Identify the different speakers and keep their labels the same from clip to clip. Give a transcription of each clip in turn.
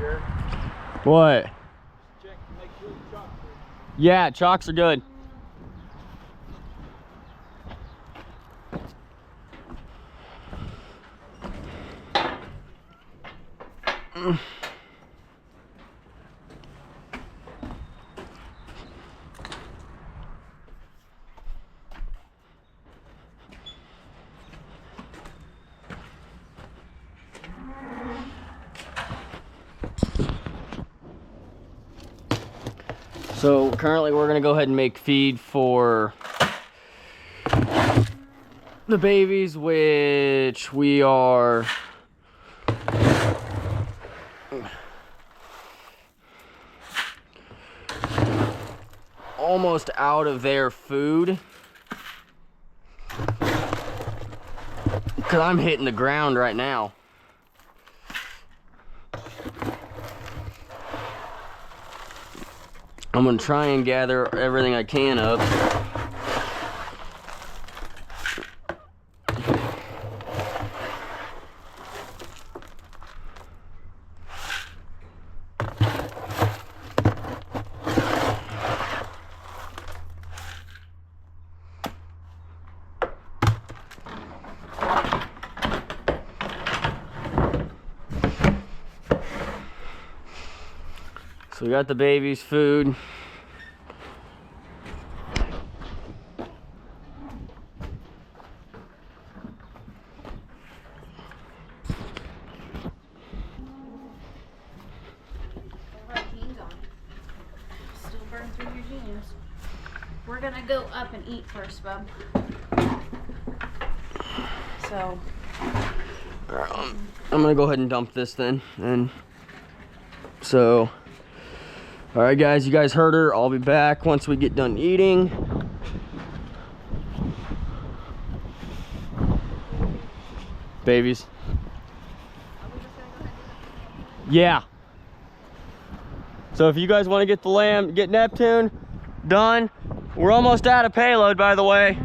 Speaker 1: here.
Speaker 2: What?
Speaker 1: Check to make sure the chocks are.
Speaker 2: Yeah, chocks are good. So currently we're gonna go ahead and make feed for the babies, which we are almost out of their food. Cause I'm hitting the ground right now. I'm gonna try and gather everything I can up. So we got the baby's food.
Speaker 3: Still burn through your jeans. We're gonna go up and eat first, bub. So
Speaker 2: I'm gonna go ahead and dump this then. And so, all right guys, you guys heard her. I'll be back once we get done eating. Babies. Yeah. So if you guys want to get the lamb, get Neptune done. We're almost out of payload, by the way.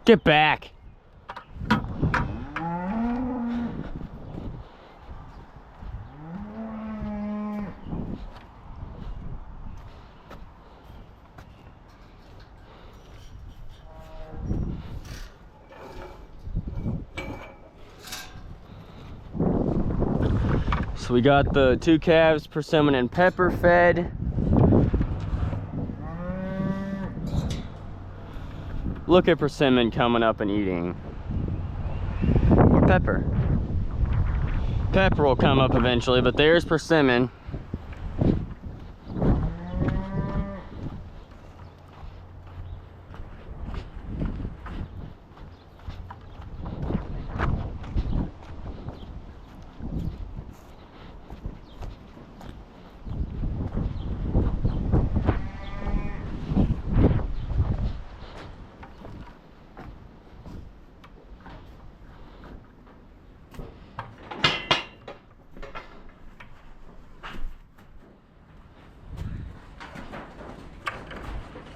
Speaker 2: Get back. So we got the 2 calves, persimmon and pepper fed. Look at persimmon coming up and eating. Or pepper. Pepper will come up eventually, but there's persimmon.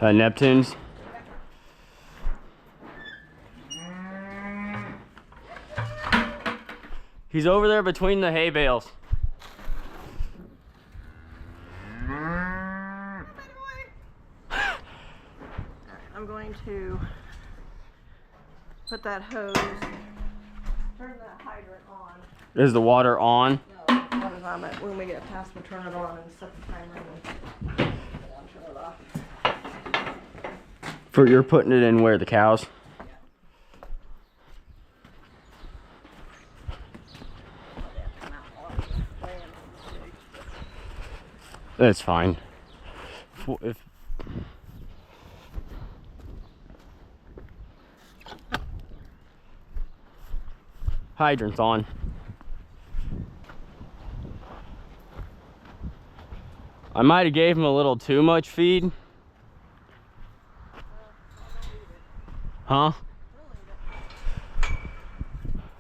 Speaker 2: Neptunes. He's over there between the hay bales.
Speaker 4: I'm going to put that hose, turn that hydrant on.
Speaker 2: Is the water on?
Speaker 4: No, when we get past, we'll turn it on and set the timer and turn it off.
Speaker 2: For you're putting it in where the cows? That's fine. If hydrant's on. I might have gave them a little too much feed. Huh?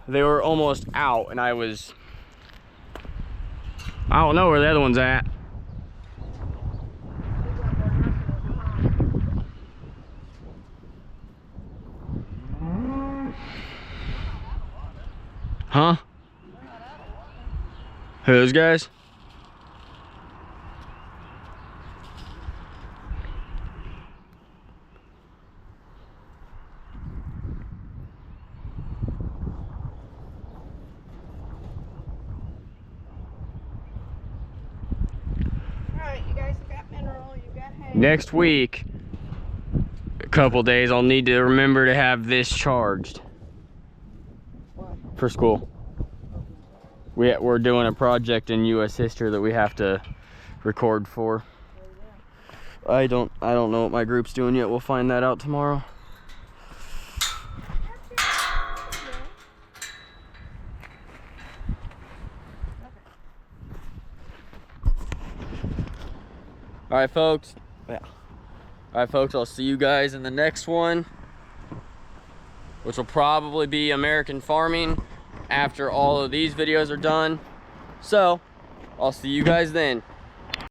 Speaker 2: They were almost out and I don't know where the other one's at. Huh? Who, those guys?
Speaker 4: Alright, you guys have got mineral, you've got hay.
Speaker 2: Next week, a couple days, I'll need to remember to have this charged for school. We're doing a project in U.S. history that we have to record for. I don't know what my group's doing yet. We'll find that out tomorrow. All right, folks. Yeah. All right, folks. I'll see you guys in the next one, which will probably be American farming after all of these videos are done. So, I'll see you guys then.